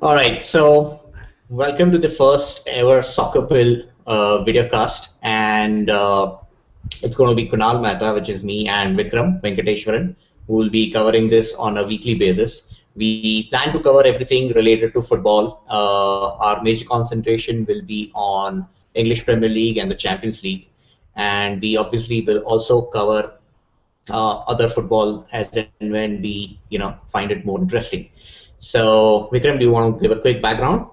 All right, so welcome to the first ever Soccer Pill videocast, and it's going to be Kunal Mehta, which is me, and Vikram Venkateshwaran, who will be covering this on a weekly basis. We plan to cover everything related to football. Our major concentration will be on English Premier League and the Champions League, and we obviously will also cover other football as and when we find it more interesting. So, Vikram, do you want to give a quick background?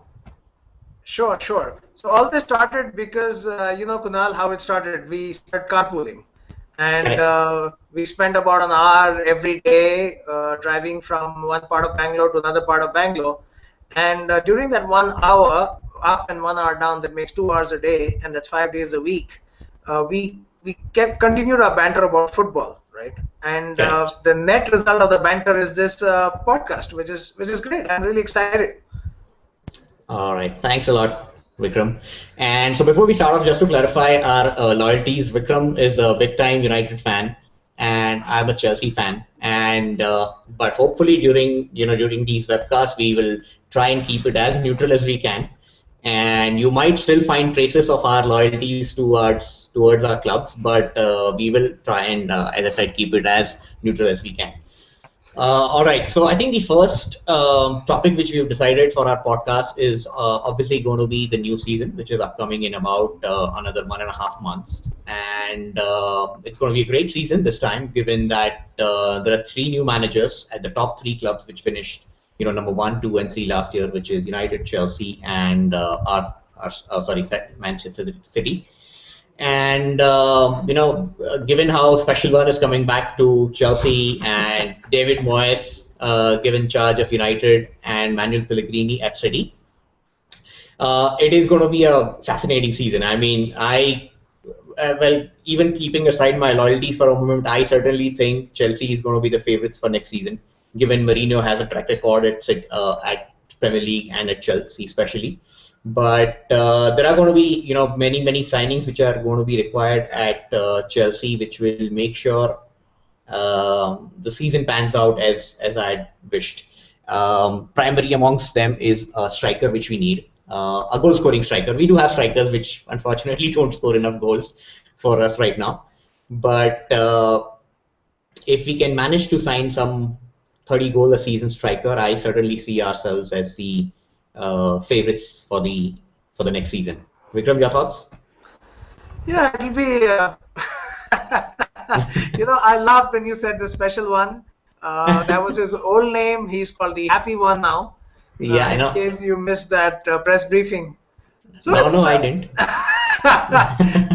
Sure, sure. So all this started because Kunal, how it started. We started carpooling, and Correct. we spent about an hour every day driving from one part of Bangalore to another part of Bangalore. And during that 1 hour up and 1 hour down, that makes 2 hours a day, and that's 5 days a week. We kept continued our banter about football, right? And Correct. the net result of the banter is this podcast, which is great. I'm really excited. All right. Thanks a lot, Vikram. And so, before we start off, just to clarify our loyalties, Vikram is a big time United fan, and I'm a Chelsea fan. And but hopefully, during these webcasts, we will try and keep it as neutral as we can. And you might still find traces of our loyalties towards our clubs, but we will try and, as I said, keep it as neutral as we can. All right. So I think the first topic which we've decided for our podcast is obviously going to be the new season, which is upcoming in about another 1.5 months. And it's going to be a great season this time, given that there are three new managers at the top three clubs which finished, number one, two, and three last year, which is United, Chelsea, and Manchester City. And given how Special One is coming back to Chelsea and David Moyes given charge of United and Manuel Pellegrini at City, it is going to be a fascinating season. I mean, even keeping aside my loyalties for a moment, I certainly think Chelsea is going to be the favourites for next season, given Mourinho has a track record at Premier League and at Chelsea especially. But there are going to be, many signings which are going to be required at Chelsea, which will make sure the season pans out as I had wished. Primary amongst them is a striker, which we need, a goal-scoring striker. We do have strikers which unfortunately don't score enough goals for us right now. But if we can manage to sign some 30 goal a season striker, I certainly see ourselves as the favorites for the next season. Vikram, your thoughts? Yeah, it'll be. I loved when you said the Special One. That was his old name. He's called the Happy One now. Yeah, I In know. case you missed that press briefing, so No, no, it's I didn't.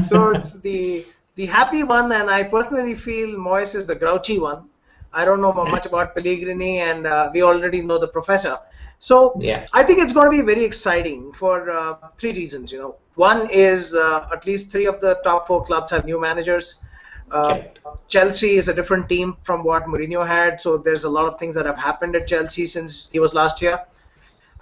so it's the Happy One, and I personally feel Moyes is the grouchy one. I don't know much about Pellegrini, and we already know the professor. So Yeah. I think it's going to be very exciting for three reasons. One is at least three of the top four clubs have new managers. Uh, Correct. Chelsea is a different team from what Mourinho had, so there's a lot of things that have happened at Chelsea since he was last year.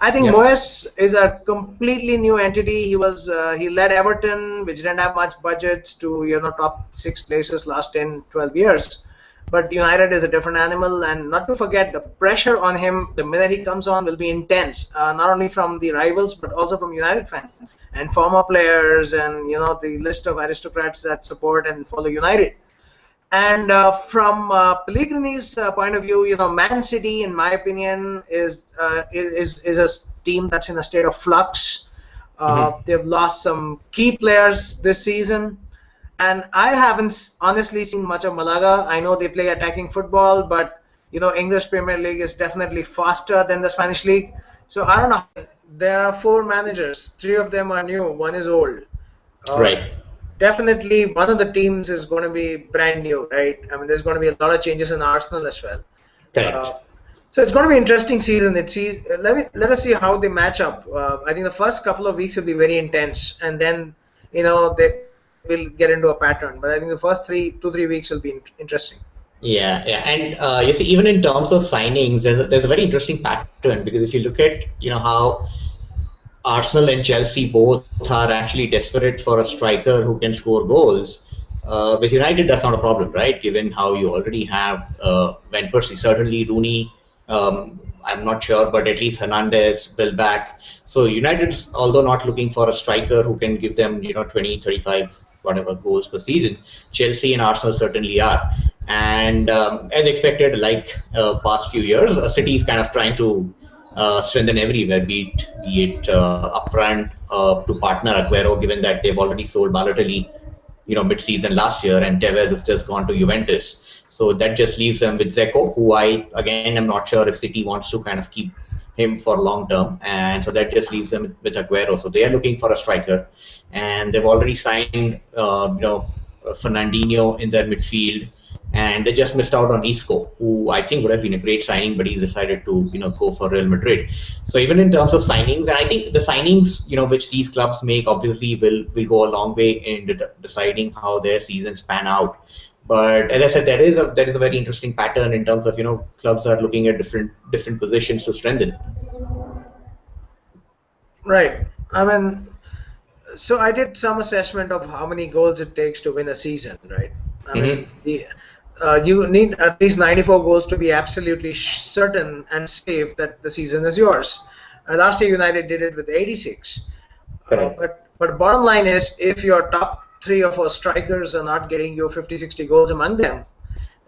I think Yep. Moyes is a completely new entity. He led Everton, which didn't have much budgets, to top six places last 10, 12 years. But United is a different animal, and not to forget, the pressure on him the minute he comes on will be intense, not only from the rivals but also from United fans and former players, and the list of aristocrats that support and follow United. And from Pellegrini's point of view, Man City, in my opinion, is a team that's in a state of flux. Hmm. They've lost some key players this season, and I haven't honestly seen much of Malaga. I know they play attacking football, but English Premier League is definitely faster than the Spanish league. So I don't know. There are four managers. Three of them are new. One is old. Uh, Right. Definitely, one of the teams is going to be brand new, right? I mean, there's going to be a lot of changes in Arsenal as well. Uh, Correct. so it's going to be an interesting season. Let us see how they match up. I think the first couple of weeks will be very intense, and then they will get into a pattern. But I think the first 2-3 weeks will be interesting. Yeah, yeah, and you see, even in terms of signings, there's a very interesting pattern because if you look at how Arsenal and Chelsea both are actually desperate for a striker who can score goals. With United, that's not a problem, right? Given how you already have Van Persie, certainly Rooney. I'm not sure, but at least Hernandez will back. So United's, although not looking for a striker who can give them 20, 35, whatever goals per season, Chelsea and Arsenal certainly are. And as expected, like past few years, City is kind of trying to strengthen everywhere, be it upfront to partner Aguero, given that they've already sold Balotelli, mid-season last year, and Tevez has just gone to Juventus. So that just leaves them with Zeko, who I again am not sure if City wants to kind of keep him for long term, and so that just leaves them with Aguero. So they are looking for a striker, and they've already signed, Fernandinho in their midfield, and they just missed out on Isco, who I think would have been a great signing, but he's decided to go for Real Madrid. So even in terms of signings, and I think the signings which these clubs make obviously will go a long way in deciding how their seasons pan out. But as I said, there is a very interesting pattern in terms of clubs are looking at different positions to strengthen. Right. I mean, so I did some assessment of how many goals it takes to win a season, right? I mean, Hmm. the you need at least 94 goals to be absolutely certain and safe that the season is yours. Last year, United did it with 86. Correct. But bottom line is, if your top three or four strikers are not getting you 50, 60 goals among them,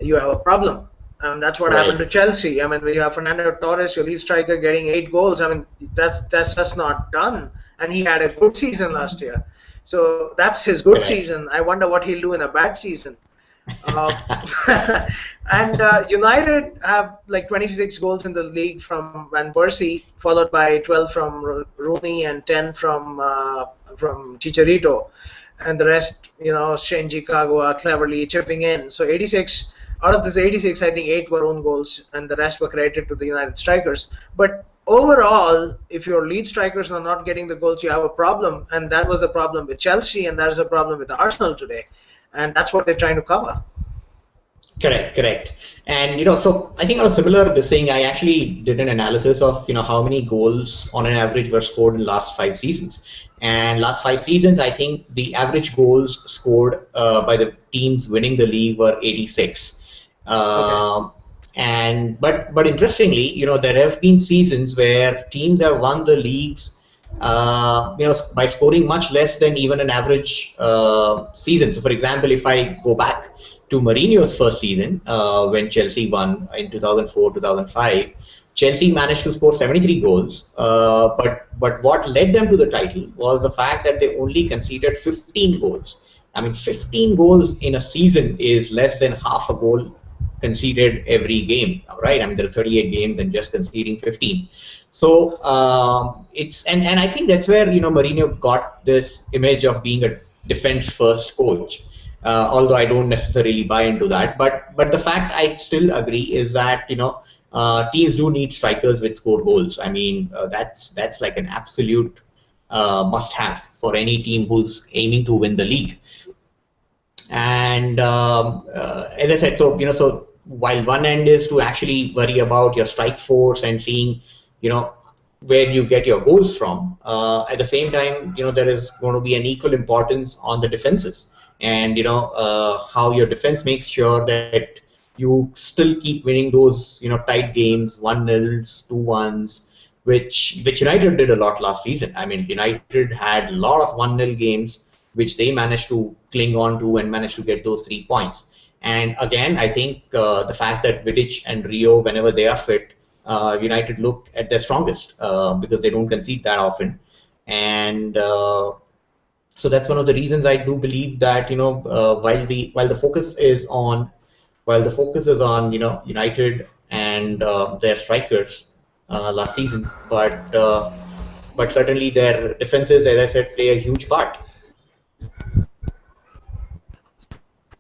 you have a problem. And that's what happened to Right. Chelsea. I mean, when you have Fernando Torres, your lead striker, getting 8 goals, I mean, that's just not done. And he had a good season last year. So that's his good Correct. season. I wonder what he'll do in a bad season. Uh, and United have like 26 goals in the league from Van Persie, followed by 12 from Rooney and 10 from Chicharito, and the rest, Shinji Kagawa cleverly chipping in. So 86 out of this 86, I think 8 were own goals, and the rest were credited to the United strikers. But overall, if your lead strikers are not getting the goals, you have a problem, and that was a problem with Chelsea, and that is a problem with Arsenal today, and that's what they're trying to cover. Correct, correct. And so I think on a similar this thing, I actually did an analysis of how many goals on an average were scored in last 5 seasons. And last 5 seasons, I think the average goals scored by the teams winning the league were 86. Okay. Um, and but interestingly, there have been seasons where teams have won the leagues, by scoring much less than even an average season. So, for example, if I go back to Mourinho's first season, when Chelsea won in 2004, 2005, Chelsea managed to score 73 goals. But what led them to the title was the fact that they only conceded 15 goals. I mean, 15 goals in a season is less than half a goal conceded every game, right? I mean, there are 38 games and just conceding 15. So and I think that's where Mourinho got this image of being a defense first coach. Although I don't necessarily buy into that, but the fact I still agree is that teams do need strikers which score goals. I mean, that's like an absolute must have for any team who's aiming to win the league. And as I said, so while one end is to actually worry about your strike force and seeing, where you get your goals from, at the same time, there is going to be an equal importance on the defenses, and how your defense makes sure that you still keep winning those tight games, 1-0s, 2-1s, which United did a lot last season. I mean, United had a lot of 1-0 games which they managed to cling on to and managed to get those 3 points. And again, I think the fact that Vidic and Rio, whenever they are fit, United look at their strongest because they don't concede that often. And so that's one of the reasons I do believe that while the focus is on United and their strikers last season, but certainly their defenses, as I said, play a huge part.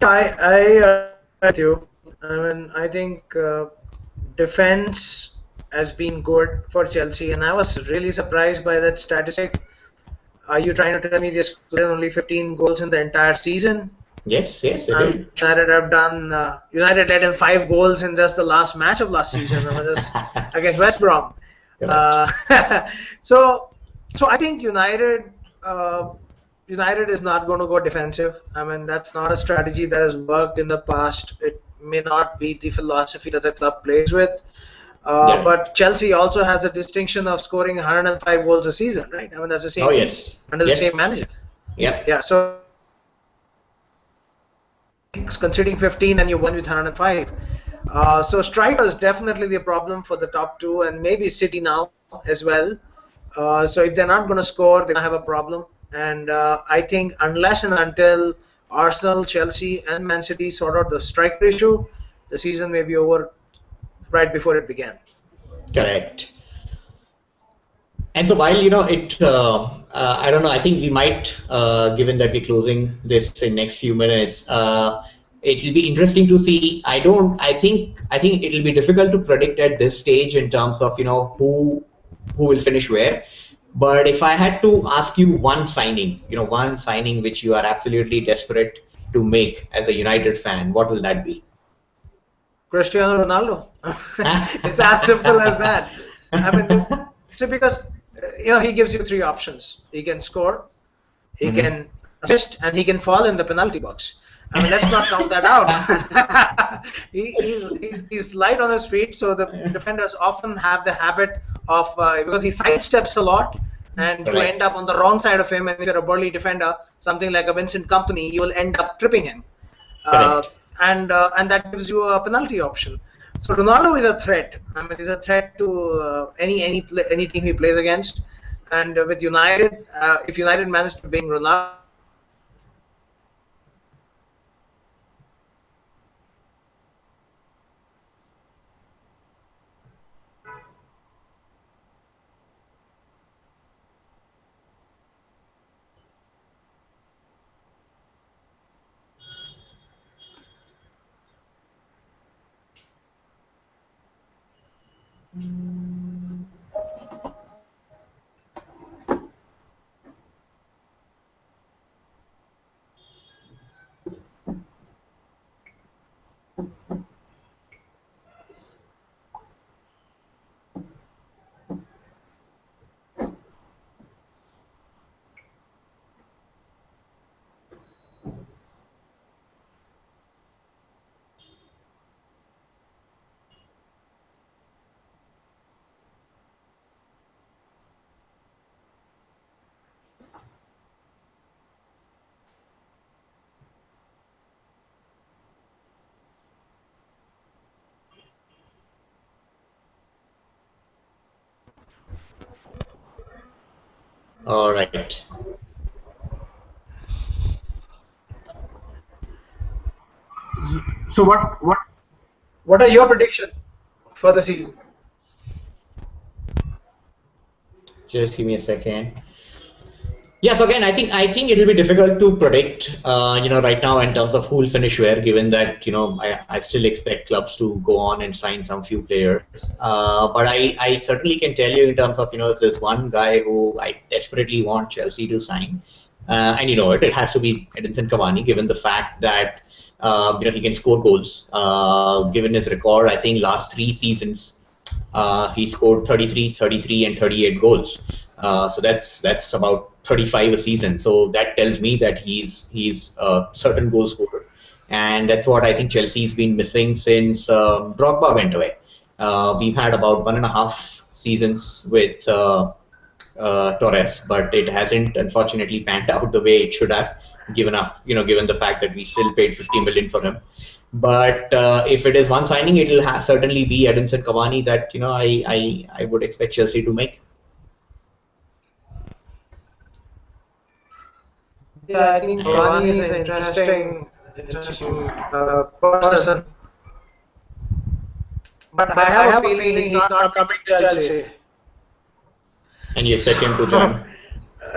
I with you. I mean, I think defense has been good for Chelsea, and I was really surprised by that statistic. Are you trying to tell me they scored only 15 goals in the entire season? Yes, yes, they I'm did. sure United have done. United led in 5 goals in just the last match of last season, I mean, just against West Brom. Correct. Uh, so, so I think United is not going to go defensive. I mean, that's not a strategy that has worked in the past. It may not be the philosophy that the club plays with. Correct. But Chelsea also has a distinction of scoring 105 goals a season, right? I mean, that's the Oh same team yes. under the same Yes. manager. Yep. Yeah, so conceding 15 and you won with 105. So strikers definitely the problem for the top two, and maybe City now as well. So if they're not going to score, they're going to have a problem. And I think unless and until Arsenal, Chelsea, and Man City sort out the striker issue, the season may be over right before it began. Correct. And so while I don't know. I think we might, given that we're closing this in next few minutes, it will be interesting to see. I don't. I think it will be difficult to predict at this stage in terms of who will finish where. But if I had to ask you one signing which you are absolutely desperate to make as a United fan, what will that be? Cristiano Ronaldo. It's as simple as that. I mean, so because he gives you three options. He can score, he Hmm. can assist, and he can fall in the penalty box. I mean, let's not count that out. He's light on his feet, so the defenders often have the habit of because he sidesteps a lot, and you end Correct. up on the wrong side of him. And if you're a burly defender, something like a Vincent Company, you will end up tripping him, uh, Correct. and that gives you a penalty option. So Ronaldo is a threat. I mean, he's a threat to any team he plays against. And with United, if United managed to bring Ronaldo, All right. so what are your predictions for the season? Just give me a second. Yes, again, I think it will be difficult to predict, right now in terms of who will finish where, given that I still expect clubs to go on and sign some few players. But I certainly can tell you in terms of if there's one guy who I desperately want Chelsea to sign, and it has to be Edinson Cavani, given the fact that he can score goals. Given his record, I think last 3 seasons he scored 33, 33, and 38 goals. So that's about 35 a season. So that tells me that he's a certain goal scorer, and that's what I think Chelsea's been missing since Drogba went away. We've had about 1.5 seasons with Torres, but it hasn't unfortunately panned out the way it should have, given the fact that we still paid 50 million for him. But if it is one signing, it will certainly be Edinson Cavani that I would expect Chelsea to make. Yeah, I think Cavani is an interesting person, but I have a feeling he's not coming to Chelsea. And you expect him to join.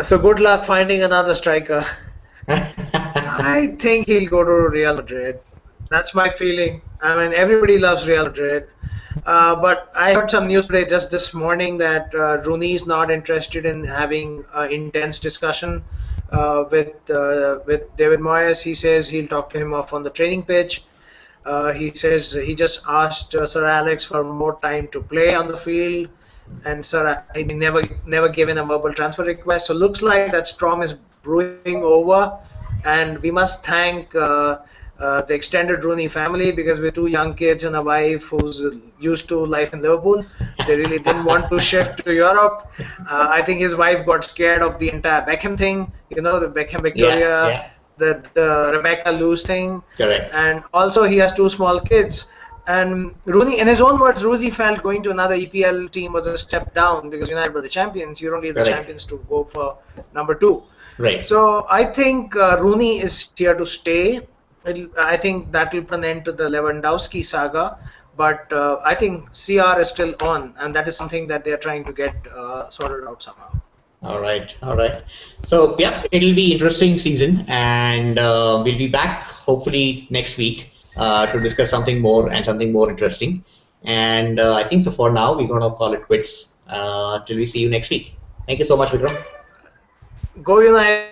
So good luck finding another striker. I think he'll go to Real Madrid. That's my feeling. I mean, everybody loves Real Madrid. But I heard some news today, just this morning, that Rooney is not interested in having intense discussion with David Moyes. He says he'll talk to him off on the training pitch. He says he just asked Sir Alex for more time to play on the field, and Sir he never given a verbal transfer request. So looks like that storm is brewing over, and we must thank the extended Rooney family, because with two young kids and a wife who's used to life in Liverpool, they really didn't want to shift to Europe. I think his wife got scared of the entire Beckham thing, the Beckham Yeah, Victoria, yeah, the Rebecca Lewis thing, correct, and also he has two small kids. And Rooney, in his own words, Rooney felt going to another EPL team was a step down because United were the champions. You don't need the correct, champions to go for number two. right. So I think Rooney is here to stay. I think that will put an end to the Lewandowski saga. But I think CR is still on, and that is something that they are trying to get sorted out somehow. All right, all right. So yeah, it'll be interesting season, and we'll be back hopefully next week to discuss something more and something more interesting. And I think so for now we're gonna call it quits till we see you next week. Thank you so much, Vikram. Go United!